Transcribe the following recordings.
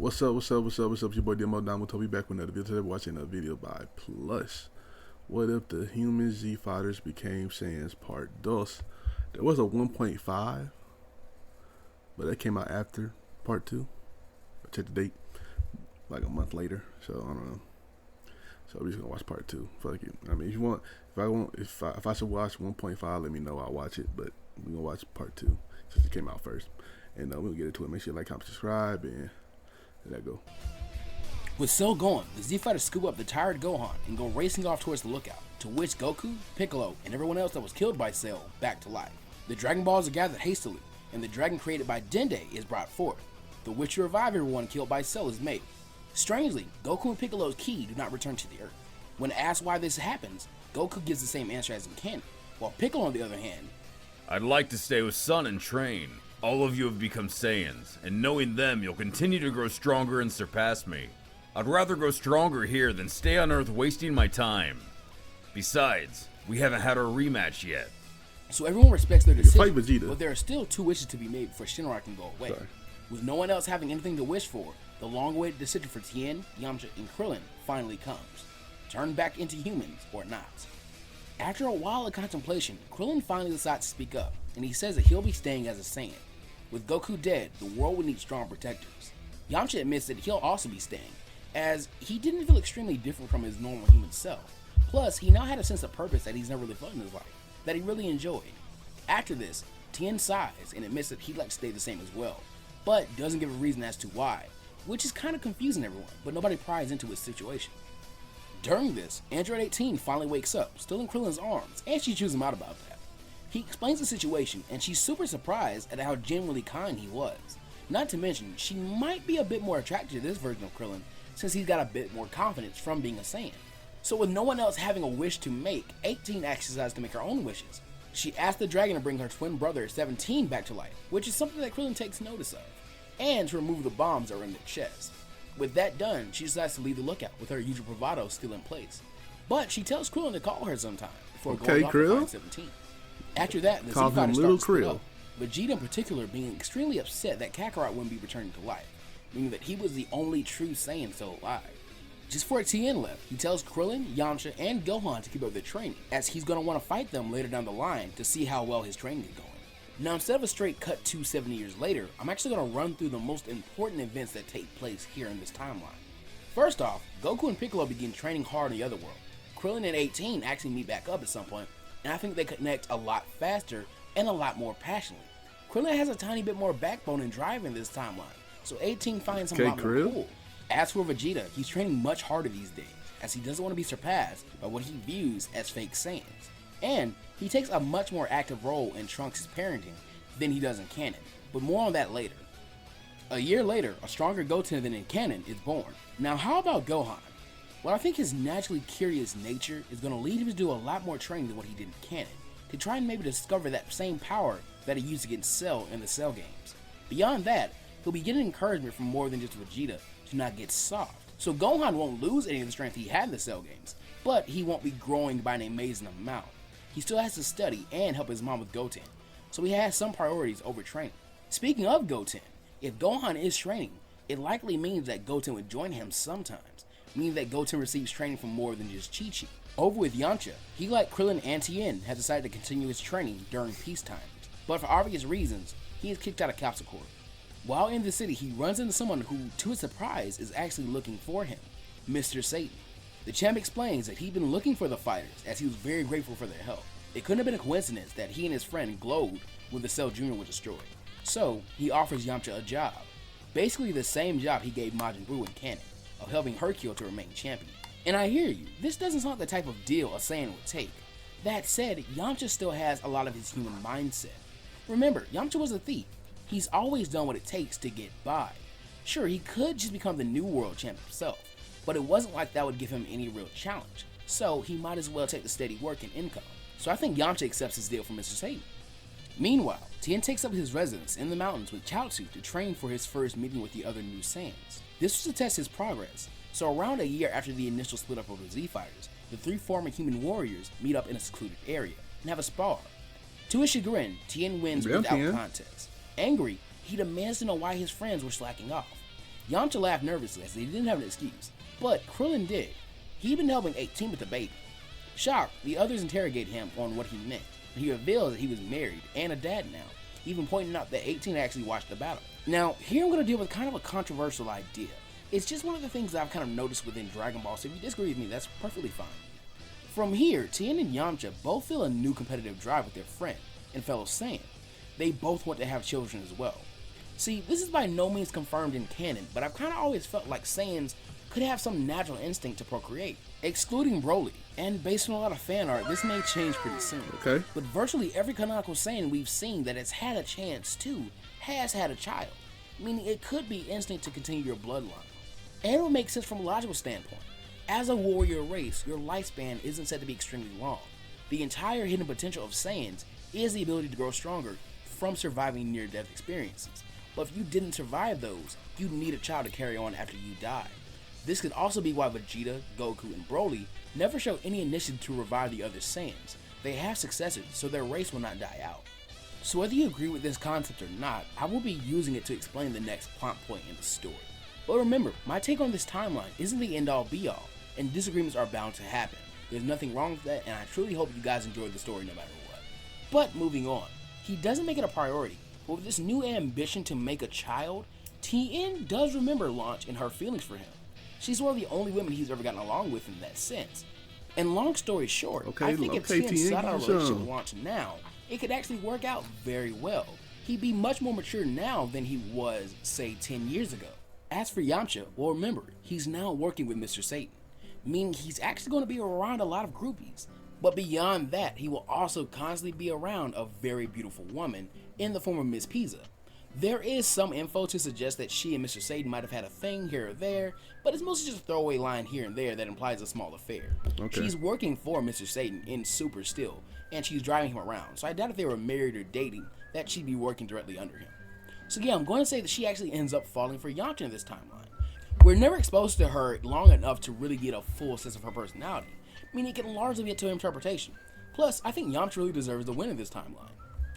What's up, what's up, what's up, what's up? It's your boy Domuto. We back with another video. Today we're watching a video by Plush. What if the human Z fighters became Saiyans part 2? There was a 1.5, but that came out after part 2. I checked the date, like a month later. So I don't know. So we're just gonna watch part 2. Fuck it. I mean, if I should watch 1.5, let me know. I'll watch it. But we're gonna watch part 2 since it came out first. And we'll get into it. Make sure you like, comment, subscribe, and there that go. With Cell gone, the Z Fighters scoop up the tired Gohan and go racing off towards the lookout, to which Goku, Piccolo, and everyone else that was killed by Cell back to life. The Dragon Balls are gathered hastily, and the dragon created by Dende is brought forth, the which to revive everyone killed by Cell is made. Strangely, Goku and Piccolo's ki do not return to the Earth. When asked why this happens, Goku gives the same answer as in canon, while Piccolo on the other hand, I'd like to stay with Sun and train. All of you have become Saiyans, and knowing them, you'll continue to grow stronger and surpass me. I'd rather grow stronger here than stay on Earth wasting my time. Besides, we haven't had our rematch yet. So everyone respects their decision, fight Vegeta. but there are still 2 wishes to be made before Shinra can go away. Sorry. With no one else having anything to wish for, the long-awaited decision for Tien, Yamcha, and Krillin finally comes. Turn back into humans or not. After a while of contemplation, Krillin finally decides to speak up, and he says that he'll be staying as a Saiyan. With Goku dead, the world would need strong protectors. Yamcha admits that he'll also be staying, as he didn't feel extremely different from his normal human self. Plus, he now had a sense of purpose that he's never really felt in his life, that he really enjoyed. After this, Tien sighs and admits that he'd like to stay the same as well, but doesn't give a reason as to why, which is kind of confusing everyone, but nobody pries into his situation. During this, Android 18 finally wakes up, still in Krillin's arms, and she chews him out about that. He explains the situation, and she's super surprised at how genuinely kind he was. Not to mention, she might be a bit more attracted to this version of Krillin, since he's got a bit more confidence from being a Saiyan. So with no one else having a wish to make, 18 actually decides to make her own wishes. She asks the dragon to bring her twin brother 17 back to life, which is something that Krillin takes notice of, and to remove the bombs that are in their chest. With that done, she decides to leave the lookout with her usual bravado still in place. But she tells Krillin to call her sometime before going off to find 17. After that, the Z Fighters start to split up, Vegeta in particular being extremely upset that Kakarot wouldn't be returning to life, meaning that he was the only true Saiyan still alive. Just before Tien left, he tells Krillin, Yamcha, and Gohan to keep up their training, as he's going to want to fight them later down the line to see how well his training is going. Now, instead of a straight cut to 70 years later, I'm actually going to run through the most important events that take place here in this timeline. First off, Goku and Piccolo begin training hard in the other world. Krillin and 18 actually meet back up at some point, and I think they connect a lot faster and a lot more passionately. Krillin has a tiny bit more backbone and drive in this timeline, so 18 finds him a lot more cool. As for Vegeta, he's training much harder these days, as he doesn't want to be surpassed by what he views as fake Saiyans. And he takes a much more active role in Trunks' parenting than he does in canon, but more on that later. A year later, a stronger Goten than in canon is born. Now how about Gohan? Well, I think his naturally curious nature is going to lead him to do a lot more training than what he did in canon, to try and maybe discover that same power that he used against Cell in the Cell games. Beyond that, he'll be getting encouragement from more than just Vegeta to not get soft. So Gohan won't lose any of the strength he had in the Cell games, but he won't be growing by an amazing amount. He still has to study and help his mom with Goten, so he has some priorities over training. Speaking of Goten, if Gohan is training, it likely means that Goten would join him sometimes, meaning that Goten receives training from more than just Chi-Chi. Over with Yamcha, he like Krillin and Tien has decided to continue his training during peace times, but for obvious reasons, he is kicked out of Capsule Corp. While in the city, he runs into someone who, to his surprise, is actually looking for him, Mr. Satan. The champ explains that he'd been looking for the fighters, as he was very grateful for their help. It couldn't have been a coincidence that he and his friend glowed when the Cell Jr. was destroyed. So, he offers Yamcha a job, basically the same job he gave Majin Buu in canon, of helping Hercule to remain champion. And I hear you, this doesn't sound like the type of deal a Saiyan would take. That said, Yamcha still has a lot of his human mindset. Remember, Yamcha was a thief. He's always done what it takes to get by. Sure, he could just become the new world champ himself, but it wasn't like that would give him any real challenge, so he might as well take the steady work and income. So I think Yamcha accepts his deal from Mr. Satan. Meanwhile, Tien takes up his residence in the mountains with Chaozu to train for his first meeting with the other new Saiyans. This was to test his progress, so around a year after the initial split up of the Z Fighters, the 3 former human warriors meet up in a secluded area and have a spar. To his chagrin, Tien wins without contest. Angry, he demands to know why his friends were slacking off. Yamcha laughed nervously as he didn't have an excuse, but Krillin did. He'd been helping 18 with the baby. Shocked, the others interrogated him on what he meant. He revealed that he was married and a dad now, even pointing out that 18 actually watched the battle. Now, here I'm going to deal with kind of a controversial idea. It's just one of the things that I've kind of noticed within Dragon Ball, so if you disagree with me, that's perfectly fine. From here, Tien and Yamcha both feel a new competitive drive with their friend and fellow Saiyan. They both want to have children as well. See, this is by no means confirmed in canon, but I've kind of always felt like Saiyans could have some natural instinct to procreate, excluding Broly, and based on a lot of fan art, this may change pretty soon. Okay. But virtually every canonical Saiyan we've seen that has had a chance to has had a child, meaning it could be instinct to continue your bloodline. And it would make sense from a logical standpoint. As a warrior race, your lifespan isn't said to be extremely long. The entire hidden potential of Saiyans is the ability to grow stronger from surviving near-death experiences. But if you didn't survive those, you'd need a child to carry on after you die. This could also be why Vegeta, Goku, and Broly never show any initiative to revive the other Saiyans. They have successors, so their race will not die out. So whether you agree with this concept or not, I will be using it to explain the next plot point in the story. But remember, my take on this timeline isn't the end-all be-all, and disagreements are bound to happen. There's nothing wrong with that, and I truly hope you guys enjoyed the story no matter what. But moving on, he doesn't make it a priority, but with this new ambition to make a child, Tien does remember Launch and her feelings for him. She's one of the only women he's ever gotten along with in that sense. And long story short, I think if Tien sought out a relationship with Launch now, it could actually work out very well. He'd be much more mature now than he was, say, 10 years ago. As for Yamcha, well remember, he's now working with Mr. Satan, meaning he's actually going to be around a lot of groupies. But beyond that, he will also constantly be around a very beautiful woman in the form of Miss Pizza. There is some info to suggest that she and Mr. Satan might have had a thing here or there, but it's mostly just a throwaway line here and there that implies a small affair. Okay. She's working for Mr. Satan in Super still, and she's driving him around, so I doubt if they were married or dating that she'd be working directly under him. So yeah, I'm going to say that she actually ends up falling for Yamcha in this timeline. We're never exposed to her long enough to really get a full sense of her personality, meaning it can largely be up to interpretation. Plus, I think Yamcha really deserves the win in this timeline.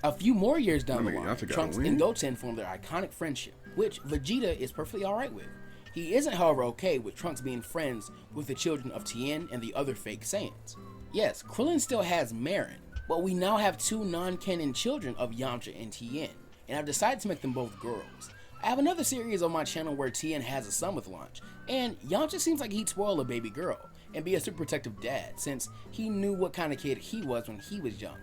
A few more years down the line, Trunks and Goten form their iconic friendship, which Vegeta is perfectly alright with. He isn't, however, okay with Trunks being friends with the children of Tien and the other fake Saiyans. Yes, Krillin still has Marin, but we now have two non-canon children of Yamcha and Tien, and I've decided to make them both girls. I have another series on my channel where Tien has a son with Launch, and Yamcha seems like he'd spoil a baby girl and be a super protective dad since he knew what kind of kid he was when he was young.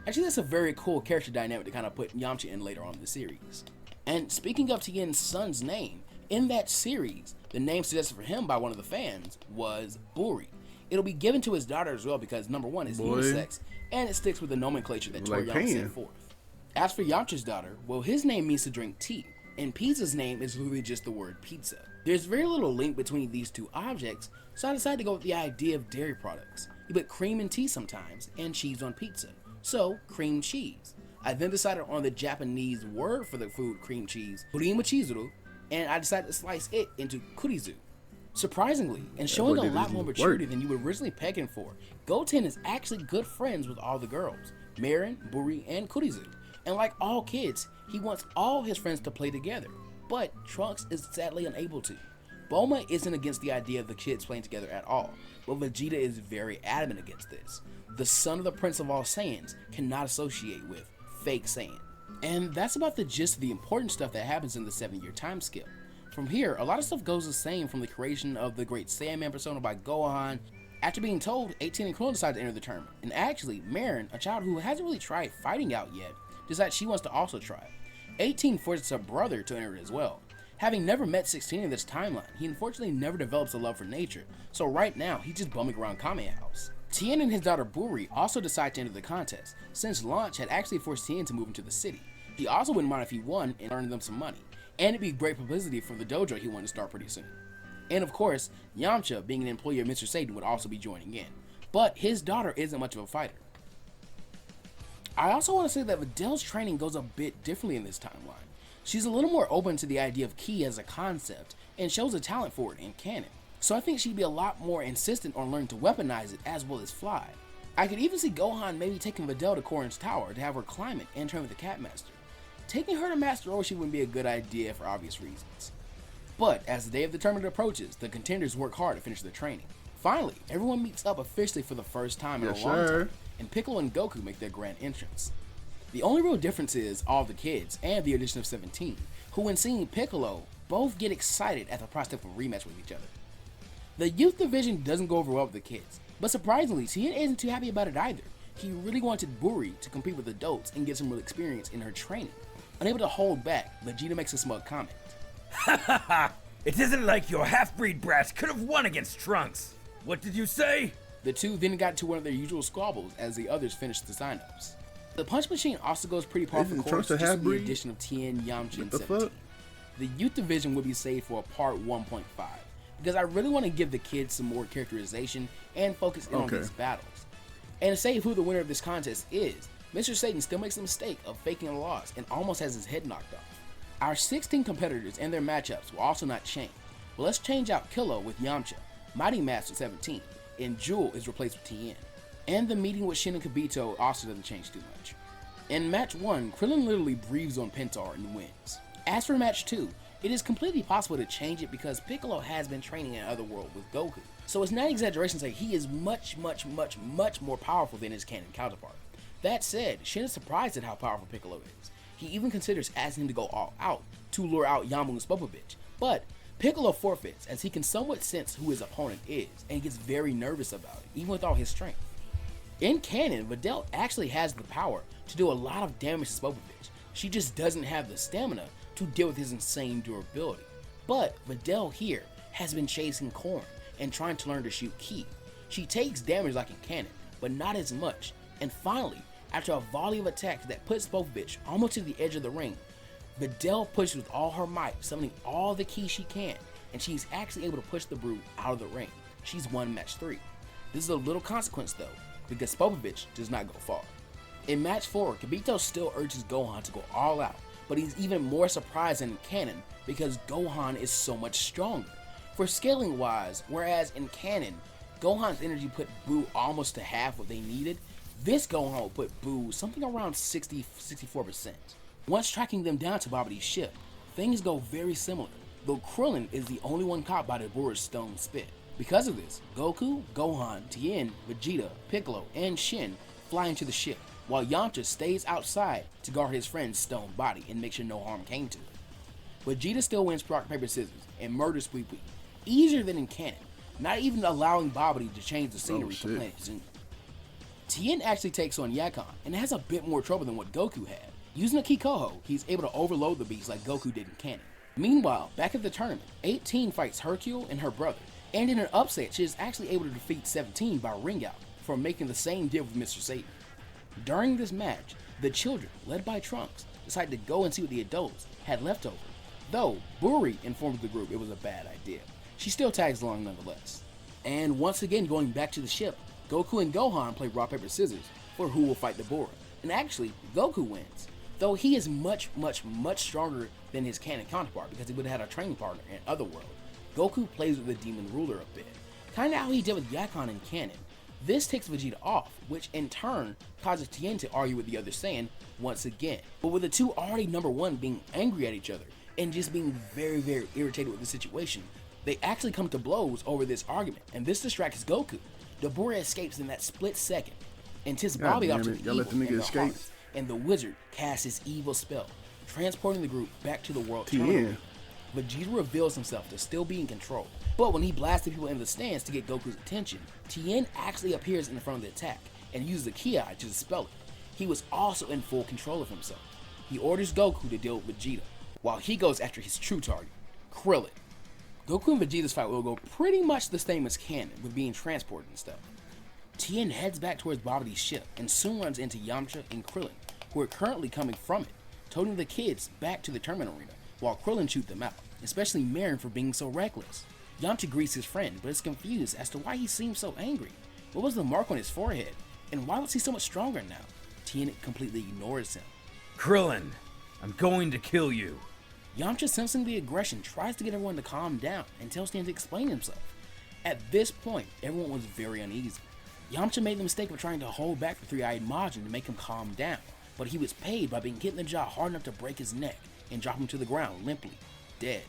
Actually, that's a very cool character dynamic to kind of put Yamcha in later on in the series. And speaking of Tien's son's name, in that series, the name suggested for him by one of the fans was Buri. It'll be given to his daughter as well because number one, it's unisex, and it sticks with the nomenclature that Toriyama set forth. As for Yamcha's daughter, well, his name means to drink tea, and Pizza's name is literally just the word pizza. There's very little link between these two objects, so I decided to go with the idea of dairy products. You put cream in tea sometimes, and cheese on pizza. So, cream cheese. I then decided on the Japanese word for the food cream cheese, kurima chizuru, and I decided to slice it into kurizu. Surprisingly, and showing a lot more maturity than you would originally peg him for, Goten is actually good friends with all the girls, Marin, Buri, and Kurizu. And like all kids, he wants all his friends to play together, but Trunks is sadly unable to. Bulma isn't against the idea of the kids playing together at all, but Vegeta is very adamant against this. The son of the Prince of all Saiyans cannot associate with fake Saiyan. And that's about the gist of the important stuff that happens in the 7-year time scale. From here, a lot of stuff goes the same from the creation of the Great Saiyaman persona by Gohan. After being told, 18 and Krillin decide to enter the tournament, and actually, Marin, a child who hasn't really tried fighting out yet, decides she wants to also try. 18 forces her brother to enter it as well. Having never met 16 in this timeline, he unfortunately never develops a love for nature, so right now he's just bumming around Kame House. Tien and his daughter Buri also decide to enter the contest, since Launch had actually forced Tien to move into the city. He also wouldn't mind if he won and earned them some money, and it'd be great publicity for the dojo he wanted to start pretty soon. And of course, Yamcha, being an employee of Mr. Satan, would also be joining in, but his daughter isn't much of a fighter. I also want to say that Vidal's training goes a bit differently in this timeline. She's a little more open to the idea of ki as a concept, and shows a talent for it in canon. So I think she'd be a lot more insistent on learning to weaponize it as well as fly. I could even see Gohan maybe taking Videl to Korin's tower to have her climb it and train with the Cat Master. Taking her to Master Roshi wouldn't be a good idea for obvious reasons. But as the day of the tournament approaches, the contenders work hard to finish their training. Finally, everyone meets up officially for the first time in a long time, and Piccolo and Goku make their grand entrance. The only real difference is all the kids and the addition of 17, who when seeing Piccolo, both get excited at the prospect of a rematch with each other. The youth division doesn't go over well with the kids, but surprisingly, Tien isn't too happy about it either. He really wanted Buri to compete with adults and get some real experience in her training. Unable to hold back, Vegeta makes a smug comment. Ha ha ha! It isn't like your half-breed brats could have won against Trunks! What did you say? The two then got to one of their usual squabbles as the others finished the sign-ups. The punch machine also goes pretty par for course just with the addition of Tien, Yamcha, and 17. The youth division will be saved for a part 1.5, because I really want to give the kids some more characterization and focus in on these battles. And to say who the winner of this contest is, Mr. Satan still makes the mistake of faking a loss and almost has his head knocked off. Our 16 competitors and their matchups will also not change, but let's change out Killer with Yamcha, Mighty Master 17, and Jewel is replaced with Tien. And the meeting with Shin and Kibito also doesn't change too much. In match 1, Krillin literally breathes on Pentar and wins. As for match 2, it is completely possible to change it because Piccolo has been training in Otherworld with Goku, so it's not an exaggeration to say he is much more powerful than his canon counterpart. That said, Shin is surprised at how powerful Piccolo is. He even considers asking him to go all out to lure out Yamu and Spopovich, but Piccolo forfeits as he can somewhat sense who his opponent is and gets very nervous about it, even with all his strength. In canon, Videl actually has the power to do a lot of damage to Spopovich. She just doesn't have the stamina to deal with his insane durability. But Videl here has been chasing Korn and trying to learn to shoot Ki. She takes damage like in canon, but not as much, and finally, after a volley of attacks that puts Spopovich almost to the edge of the ring, Videl pushes with all her might, summoning all the Ki she can, and she's actually able to push the Brood out of the ring. She's won match 3. This is a little consequence though, because Spopovich does not go far. In match 4, Kibito still urges Gohan to go all out, but he's even more surprised than in canon because Gohan is so much stronger. For scaling wise, whereas in canon, Gohan's energy put Boo almost to half what they needed, this Gohan will put Boo something around 64%. Once tracking them down to Babidi's ship, things go very similar, though Krillin is the only one caught by Deborah's stone spit. Because of this, Goku, Gohan, Tien, Vegeta, Piccolo, and Shin fly into the ship, while Yamcha stays outside to guard his friend's stone body and make sure no harm came to it. Vegeta still wins rock, paper, scissors and murders Pui Pui, easier than in canon, not even allowing Babidi to change the scenery to Planet Zoom. Tien actually takes on Yakon and has a bit more trouble than what Goku had. Using a Kikoho, he's able to overload the beast like Goku did in canon. Meanwhile, back at the tournament, 18 fights Hercule and her brother, and in an upset, she is actually able to defeat 17 by ring out for making the same deal with Mr. Satan. During this match, the children, led by Trunks, decided to go and see what the adults had left over, though Buri informed the group it was a bad idea. She still tags along nonetheless. And once again, going back to the ship, Goku and Gohan play rock, paper, scissors for who will fight Deborah. And actually, Goku wins, though he is much stronger than his canon counterpart because he would have had a training partner in Otherworld. Goku plays with the Demon Ruler a bit, kinda how he did with Yakon in canon. This takes Vegeta off, which in turn causes Tien to argue with the other Saiyan once again. But with the two already number 1 being angry at each other and just being very irritated with the situation, they actually come to blows over this argument, and this distracts Goku. Deborah escapes in that split second, and tis Bobby out to the evil in their hearts, and the wizard casts his evil spell, transporting the group back to the world tournament. Vegeta reveals himself to still be in control, but when he blasts the people in the stands to get Goku's attention, Tien actually appears in the front of the attack and uses the Ki to dispel it. He was also in full control of himself. He orders Goku to deal with Vegeta, while he goes after his true target, Krillin. Goku and Vegeta's fight will go pretty much the same as canon, with being transported and stuff. Tien heads back towards Babidi's ship and soon runs into Yamcha and Krillin, who are currently coming from it, toting the kids back to the tournament arena, while Krillin shoots them out, especially Marin for being so reckless. Yamcha greets his friend, but is confused as to why he seems so angry. What was the mark on his forehead, and why was he so much stronger now? Tien completely ignores him. Krillin, I'm going to kill you. Yamcha, sensing the aggression, tries to get everyone to calm down and tells Tien to explain himself. At this point, everyone was very uneasy. Yamcha made the mistake of trying to hold back the three-eyed Majin to make him calm down, but he was paid by being hit in the jaw hard enough to break his neck and drop him to the ground limply, dead.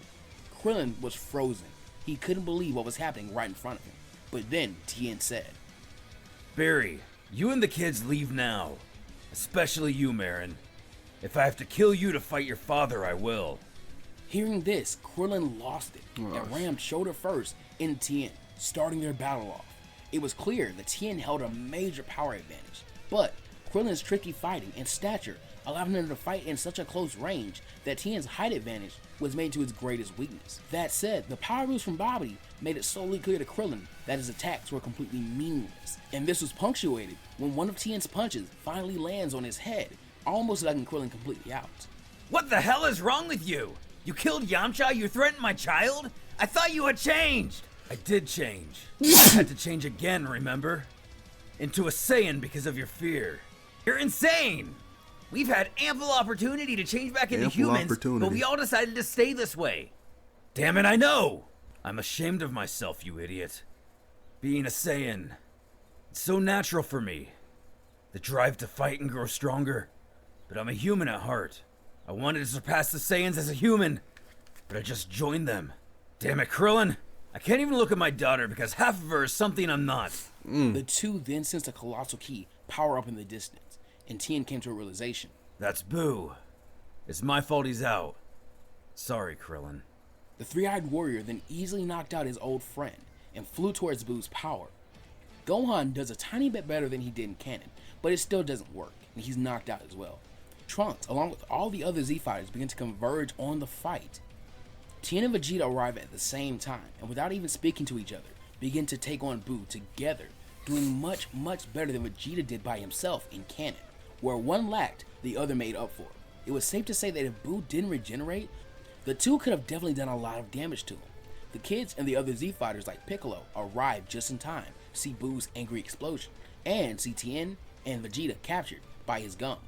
Krillin was frozen. He couldn't believe what was happening right in front of him. But then Tien said, Barry, you and the kids leave now. Especially you, Marin. If I have to kill you to fight your father, I will. Hearing this, Krillin lost it and rammed shoulder first in Tien, starting their battle off. It was clear that Tien held a major power advantage, but Krillin's tricky fighting and stature allowed him to fight in such a close range that Tien's height advantage was made to his greatest weakness. That said, the power moves from Babidi made it solely clear to Krillin that his attacks were completely meaningless, and this was punctuated when one of Tien's punches finally lands on his head, almost knocking Krillin completely out. What the hell is wrong with you? You killed Yamcha? You threatened my child? I thought you had changed! I did change. I had to change again, remember? Into a Saiyan because of your fear. You're insane! We've had ample opportunity to change back into humans, but we all decided to stay this way. Damn it, I know! I'm ashamed of myself, you idiot. Being a Saiyan, it's so natural for me. The drive to fight and grow stronger. But I'm a human at heart. I wanted to surpass the Saiyans as a human, but I just joined them. Damn it, Krillin! I can't even look at my daughter because half of her is something I'm not. The two then sensed a colossal ki power up in the distance, and Tien came to a realization. That's Boo. It's my fault he's out. Sorry, Krillin. The three-eyed warrior then easily knocked out his old friend and flew towards Boo's power. Gohan does a tiny bit better than he did in canon, but it still doesn't work, and he's knocked out as well. Trunks, along with all the other Z fighters, begin to converge on the fight. Tien and Vegeta arrive at the same time, and without even speaking to each other, begin to take on Boo together, doing much better than Vegeta did by himself in canon, where one lacked, the other made up for. It was safe to say that if Boo didn't regenerate, the two could have definitely done a lot of damage to him. The kids and the other Z fighters like Piccolo arrived just in time to see Boo's angry explosion, and see Tien and Vegeta captured by his gum.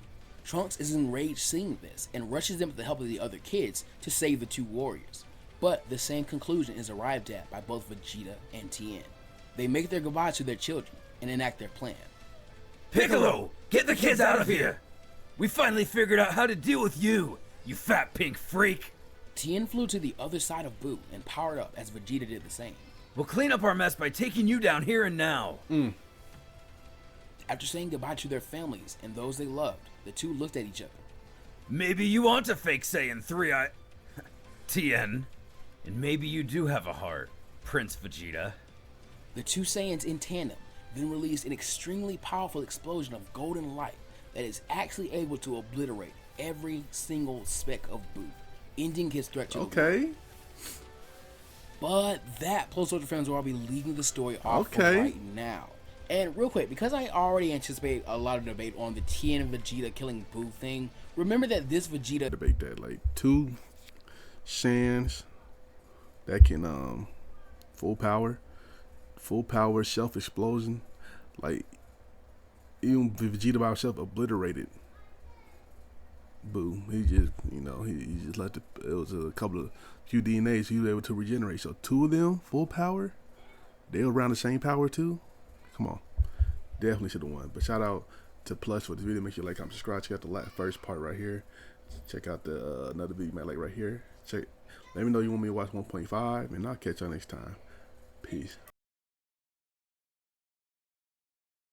Trunks is enraged seeing this and rushes them with the help of the other kids to save the two warriors. But the same conclusion is arrived at by both Vegeta and Tien. They make their goodbyes to their children and enact their plan. Piccolo, get the kids out of here! We finally figured out how to deal with you, you fat pink freak! Tien flew to the other side of Boo and powered up as Vegeta did the same. We'll clean up our mess by taking you down here and now. After saying goodbye to their families and those they loved, the two looked at each other. Maybe you want a fake Saiyan 3-eye... Tien. And maybe you do have a heart, Prince Vegeta. The two Saiyans in tandem then released an extremely powerful explosion of golden light that is actually able to obliterate every single speck of Boo, ending his threat to the world. But that, plus Soldier fans will all be leaving the story off for right now. And real quick, because I already anticipate a lot of debate on the Tien and Vegeta killing Boo thing, remember that this Vegeta debate that like two Saiyans that can full power self explosion, like even Vegeta by himself obliterated Boo. He just he just let it was a few DNAs he was able to regenerate. So two of them full power, they were around the same power too. Come on, definitely should have won. But shout out to Plush for this video. Make sure you like, comment, subscribe. Check out the first part right here. Check out the another video man like right here. Let me know you want me to watch 1.5, and I'll catch y'all next time. Peace.